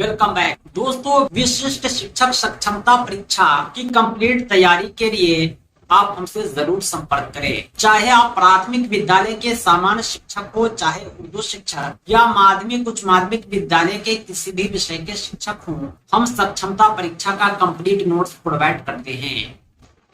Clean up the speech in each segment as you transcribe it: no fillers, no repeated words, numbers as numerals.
Welcome back दोस्तों। विशिष्ट शिक्षक सक्षमता परीक्षा की कंप्लीट तैयारी के लिए आप हमसे जरूर संपर्क करें। चाहे आप प्राथमिक विद्यालय के सामान्य शिक्षक हो, चाहे उर्दू शिक्षक या माध्यमिक उच्च माध्यमिक विद्यालय के किसी भी विषय के शिक्षक हों, हम सक्षमता परीक्षा का कंप्लीट नोट्स प्रोवाइड करते हैं।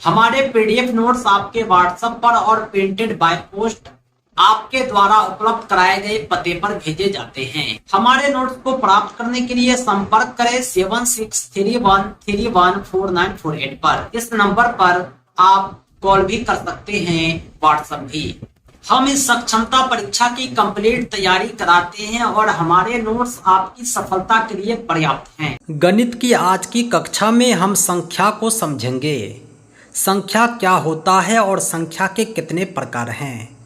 हमारे पीडीएफ नोट्स आपके व्हाट्सएप पर और प्रिंटेड बाय पोस्ट आपके द्वारा उपलब्ध कराए गए पते पर भेजे जाते हैं। हमारे नोट्स को प्राप्त करने के लिए संपर्क करें 7631314948 पर। इस नंबर पर आप कॉल भी कर सकते हैं, व्हाट्सएप भी। हम इस सक्षमता परीक्षा की कंप्लीट तैयारी कराते हैं और हमारे नोट्स आपकी सफलता के लिए पर्याप्त हैं। गणित की आज की कक्षा में हम संख्या को समझेंगे। संख्या क्या होता है और संख्या के कितने प्रकार हैं।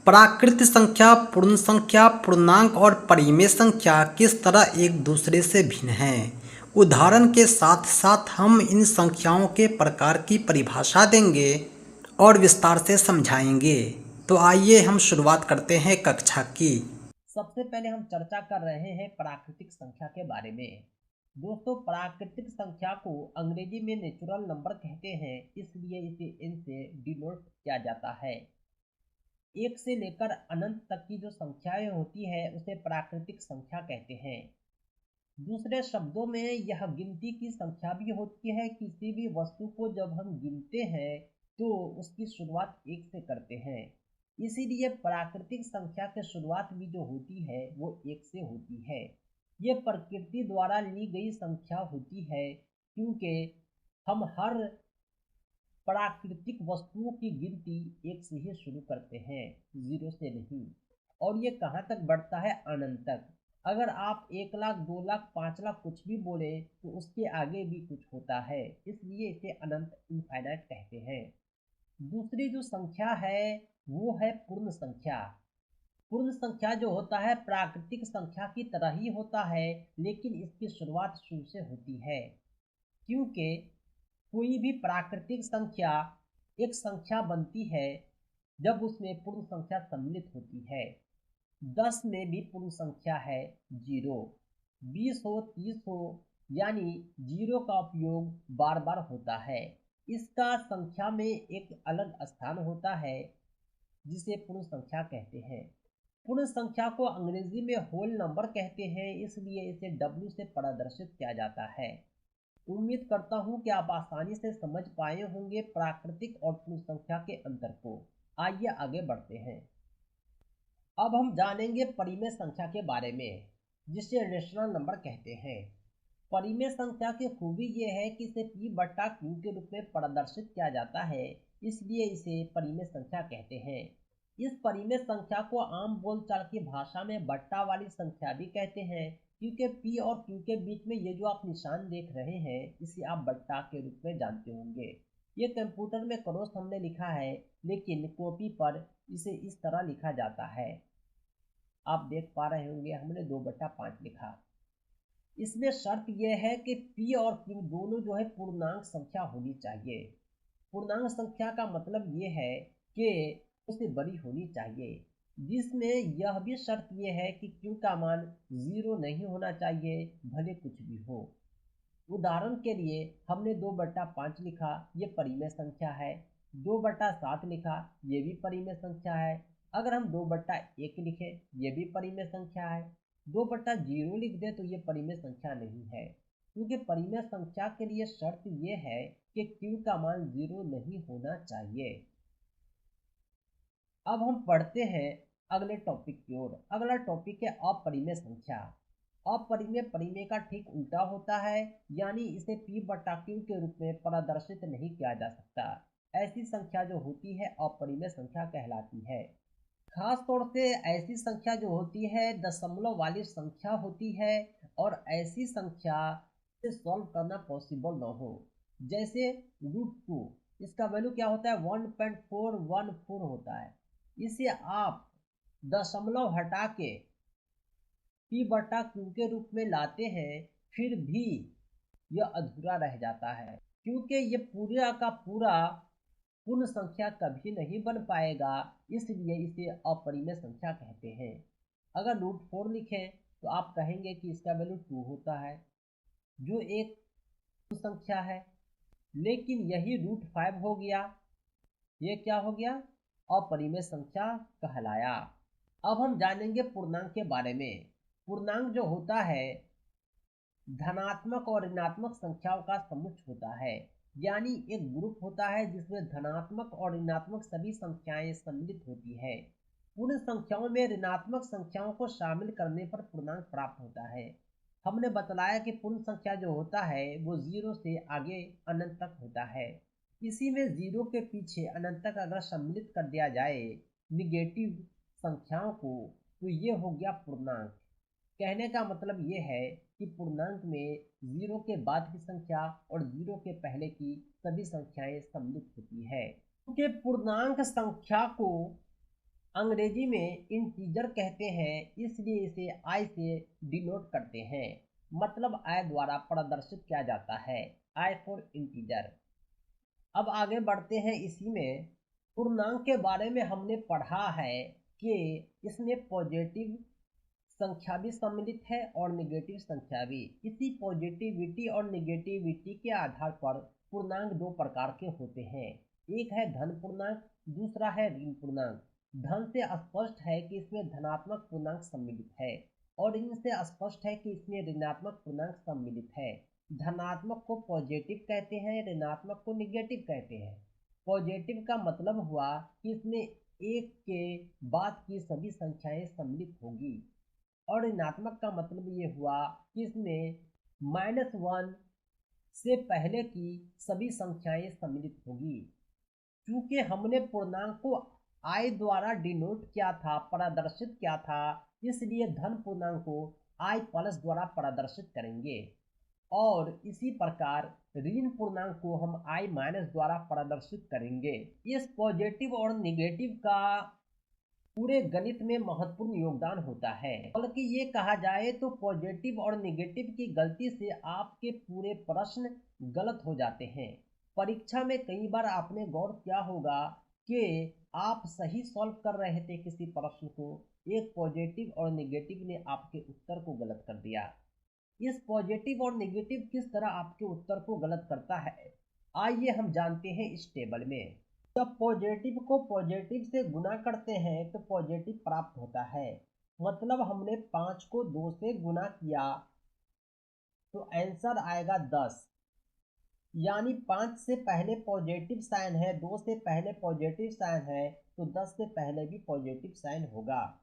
प्राकृत संख्या, पूर्ण संख्या, पूर्णांक और परिमेय संख्या किस तरह एक दूसरे से भिन्न हैं। उदाहरण के साथ साथ हम इन संख्याओं के प्रकार की परिभाषा देंगे और विस्तार से समझाएंगे। तो आइए हम शुरुआत करते हैं कक्षा की। सबसे पहले हम चर्चा कर रहे हैं प्राकृतिक संख्या के बारे में। दोस्तों, प्राकृतिक संख्या को अंग्रेजी में नेचुरल नंबर कहते हैं, इसलिए इसे n से डिनोट किया जाता है। एक से लेकर अनंत तक की जो संख्याएं होती है उसे प्राकृतिक संख्या कहते हैं। दूसरे शब्दों में यह गिनती की संख्या भी होती है। किसी भी वस्तु को जब हम गिनते हैं तो उसकी शुरुआत एक से करते हैं, इसीलिए प्राकृतिक संख्या की शुरुआत भी जो होती है वो एक से होती है। ये प्रकृति द्वारा ली गई संख्या होती है, क्योंकि हम हर प्राकृतिक वस्तुओं की गिनती एक से ही शुरू करते हैं, जीरो से नहीं। और ये कहाँ तक बढ़ता है? अनंत तक। अगर आप 1 लाख, 2 लाख, 5 लाख कुछ भी बोले तो उसके आगे भी कुछ होता है, इसलिए इसे अनंत, इनफाइनाइट कहते हैं। दूसरी जो संख्या है वो है पूर्ण संख्या। पूर्ण संख्या जो होता है प्राकृतिक संख्या की तरह ही होता है, लेकिन इसकी शुरुआत शुरू से होती है, क्योंकि कोई भी प्राकृतिक संख्या एक संख्या बनती है जब उसमें पूर्ण संख्या सम्मिलित होती है। 10 में भी पूर्ण संख्या है 0, 20 हो, 30 हो, यानी जीरो का उपयोग बार बार होता है। इसका संख्या में एक अलग स्थान होता है जिसे पूर्ण संख्या कहते हैं। पूर्ण संख्या को अंग्रेजी में होल नंबर कहते हैं, इसलिए इसे W से प्रदर्शित किया जाता है। उम्मीद करता हूं कि आप आसानी से समझ पाए होंगे प्राकृतिक और पूर्ण संख्या के अंतर को। आइए आगे बढ़ते हैं। अब हम जानेंगे परिमेय संख्या के बारे में, जिसे रेशनल नंबर कहते हैं। परिमेय संख्या की खूबी यह है कि इसे P/Q के रूप में प्रदर्शित किया जाता है, इसलिए इसे परिमेय संख्या कहते हैं। इस परिमेय संख्या को आम बोलचाल की भाषा में बट्टा वाली संख्या भी कहते हैं, क्योंकि P और Q के बीच में ये जो आप निशान देख रहे हैं इसे आप बट्टा के रूप में जानते होंगे। ये कंप्यूटर में क्रॉस हमने लिखा है, लेकिन कॉपी पर इसे इस तरह लिखा जाता है। आप देख पा रहे होंगे हमने 2/5 लिखा। इसमें शर्त यह है कि P और Q दोनों जो है पूर्णांक संख्या होनी चाहिए। पूर्णांक संख्या का मतलब ये है कि उससे बड़ी होनी चाहिए, जिसमें यह भी शर्त यह है कि Q का मान 0 नहीं होना चाहिए, भले कुछ भी हो। उदाहरण के लिए हमने 2/5 लिखा, ये परिमेय संख्या है। 2/7 लिखा, ये भी परिमेय संख्या है। अगर हम 2/1 लिखे, ये भी परिमेय संख्या है। 2/0 लिख दे तो ये परिमेय संख्या नहीं है, क्योंकि परिमेय संख्या के लिए शर्त ये है कि Q का मान 0 नहीं होना चाहिए। अब हम पढ़ते हैं अगले टॉपिक की ओर। अगला टॉपिक है अपरिमेय संख्या। अपरिमेय परिमेय का ठीक उल्टा होता है, यानी इसे P/Q के रूप में प्रदर्शित नहीं किया जा सकता। ऐसी संख्या जो होती है अपरिमेय संख्या कहलाती है। खास तौर से ऐसी संख्या जो होती है दशमलव वाली संख्या होती है, और ऐसी संख्या से सॉल्व करना पॉसिबल न हो। जैसे √2, इसका वैल्यू क्या होता है? 1.414 होता है। इसे आप दशमलव हटा के P/Q के रूप में लाते हैं, फिर भी यह अधूरा रह जाता है, क्योंकि ये पूरा का पूरा पूर्ण संख्या कभी नहीं बन पाएगा, इसलिए इसे अपरिमेय संख्या कहते हैं। अगर √4 लिखें तो आप कहेंगे कि इसका वैल्यू 2 होता है, जो एक संख्या है। लेकिन यही √5 हो गया, ये क्या हो गया, अपरिमेय संख्या कहलाया। अब हम जानेंगे पूर्णांक के बारे में। पूर्णांक जो होता है धनात्मक और ऋणात्मक संख्याओं का समुच्चय होता है, यानी एक ग्रुप होता है जिसमें धनात्मक और ऋणात्मक सभी संख्याएं सम्मिलित होती है। पूर्ण संख्याओं में ऋणात्मक संख्याओं को शामिल करने पर पूर्णांक प्राप्त होता है। हमने बतलाया कि पूर्ण संख्या जो होता है वो 0 से आगे अनंत तक होता है। इसी में 0 के पीछे अनंत तक अगर सम्मिलित कर दिया जाए निगेटिव संख्याओं को तो ये हो गया पूर्णांक। कहने का मतलब ये है कि पूर्णांक में 0 के बाद की संख्या और 0 के पहले की सभी संख्याएं सम्मिलित होती है। क्योंकि पूर्णांक संख्या को अंग्रेजी में इंटीजर कहते हैं, इसलिए इसे आई से डिनोट करते हैं, मतलब आई द्वारा प्रदर्शित किया जाता है, आई फॉर इंटीजर। अब आगे बढ़ते हैं। इसी में पूर्णांक के बारे में हमने पढ़ा है कि इसमें पॉजिटिव संख्या भी सम्मिलित है और नेगेटिव संख्या भी। इसी पॉजिटिविटी और नेगेटिविटी के आधार पर पूर्णांक 2 प्रकार के होते हैं, एक है धन पूर्णांक, दूसरा है ऋण पूर्णांक। धन से स्पष्ट है कि इसमें धनात्मक पूर्णांक सम्मिलित है और ऋण से स्पष्ट है कि इसमें ऋणात्मक पूर्णांक सम्मिलित है। धनात्मक को पॉजिटिव कहते हैं, ऋणात्मक को निगेटिव कहते हैं। पॉजिटिव का मतलब हुआ कि इसमें 1 के बाद की सभी संख्याएं सम्मिलित होगी और ऋणात्मक का मतलब ये हुआ कि इसमें -1 से पहले की सभी संख्याएं सम्मिलित होगी। चूंकि हमने पूर्णांक को आई द्वारा डिनोट किया था, प्रदर्शित किया था, इसलिए धन पूर्णांक को आई प्लस द्वारा प्रदर्शित करेंगे और इसी प्रकार ऋण पूर्णांक को हम आई माइनस द्वारा प्रदर्शित करेंगे। इस पॉजिटिव और निगेटिव का पूरे गणित में महत्वपूर्ण योगदान होता है। बल्कि ये कहा जाए तो पॉजिटिव और निगेटिव की गलती से आपके पूरे प्रश्न गलत हो जाते हैं। परीक्षा में कई बार आपने गौर किया होगा कि आप सही सॉल्व कर रहे थे किसी प्रश्न को, एक पॉजिटिव और निगेटिव ने आपके उत्तर को गलत कर दिया। इस पॉजिटिव और निगेटिव किस तरह आपके उत्तर को गलत करता है, आइए हम जानते हैं इस टेबल में। जब पॉजिटिव को पॉजिटिव से गुना करते हैं तो पॉजिटिव प्राप्त होता है, मतलब हमने 5 को 2 से गुना किया तो आंसर आएगा 10, यानी 5 से पहले पॉजिटिव साइन है, 2 से पहले पॉजिटिव साइन है तो 10 से पहले भी पॉजिटिव साइन होगा।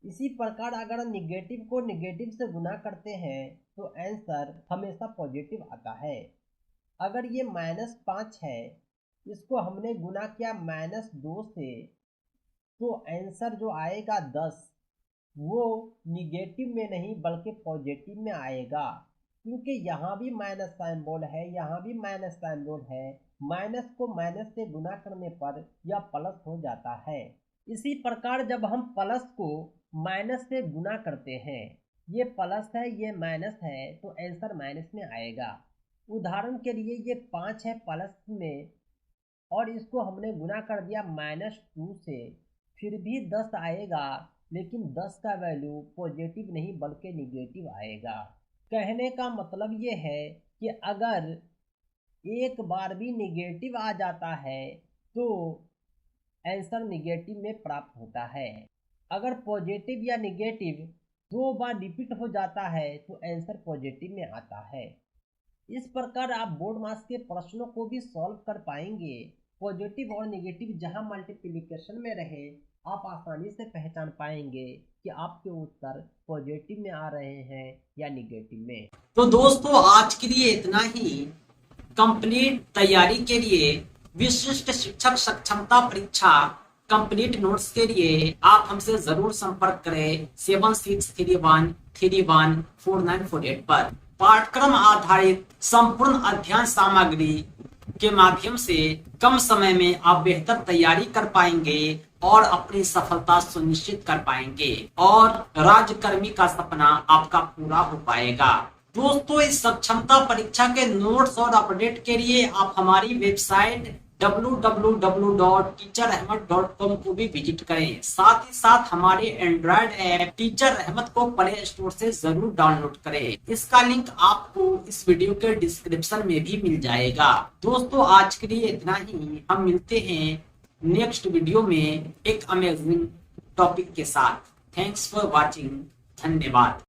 इसी प्रकार अगर निगेटिव को निगेटिव से गुना करते हैं तो आंसर हमेशा पॉजिटिव आता है। अगर ये -5 है, इसको हमने गुना किया -2 से तो आंसर जो आएगा 10 वो निगेटिव में नहीं बल्कि पॉजिटिव में आएगा, क्योंकि यहाँ भी माइनस साइन है, यहाँ भी माइनस साइन है। माइनस को माइनस से गुना करने पर यह प्लस हो जाता है। इसी प्रकार जब हम प्लस को माइनस से गुना करते हैं, ये प्लस है ये माइनस है तो आंसर माइनस में आएगा। उदाहरण के लिए ये 5 है प्लस में और इसको हमने गुना कर दिया -2 से, फिर भी 10 आएगा, लेकिन 10 का वैल्यू पॉजिटिव नहीं बल्कि निगेटिव आएगा। कहने का मतलब ये है कि अगर एक बार भी निगेटिव आ जाता है तो आंसर निगेटिव में प्राप्त होता है। अगर पॉजिटिव या निगेटिव 2 बार रिपीट हो जाता है तो आंसर पॉजिटिव में आता है। इस प्रकार आप बोर्ड मास के प्रश्नों को भी सॉल्व कर पाएंगे। पॉजिटिव और निगेटिव जहां मल्टीप्लिकेशन में रहे आप आसानी से पहचान पाएंगे कि आपके उत्तर पॉजिटिव में आ रहे हैं या निगेटिव में। तो दोस्तों आज के लिए इतना ही। कंप्लीट तैयारी के लिए विशिष्ट शिक्षक सक्षमता परीक्षा कंप्लीट नोट्स के लिए आप हमसे जरूर संपर्क करें 7631314948 पर। पाठ्यक्रम आधारित संपूर्ण अध्ययन सामग्री के माध्यम से कम समय में आप बेहतर तैयारी कर पाएंगे और अपनी सफलता सुनिश्चित कर पाएंगे और राज्यकर्मी का सपना आपका पूरा हो पाएगा। दोस्तों इस सक्षमता परीक्षा के नोट्स और अपडेट के लिए आप हमारी वेबसाइट www.teacherahmed.com को भी विजिट करें। साथ ही साथ हमारे एंड्रॉयड ऐप टीचर अहमद को प्ले स्टोर से जरूर डाउनलोड करें। इसका लिंक आपको इस वीडियो के डिस्क्रिप्शन में भी मिल जाएगा। दोस्तों आज के लिए इतना ही, हम मिलते हैं नेक्स्ट वीडियो में एक अमेजिंग टॉपिक के साथ। थैंक्स फॉर वॉचिंग, धन्यवाद।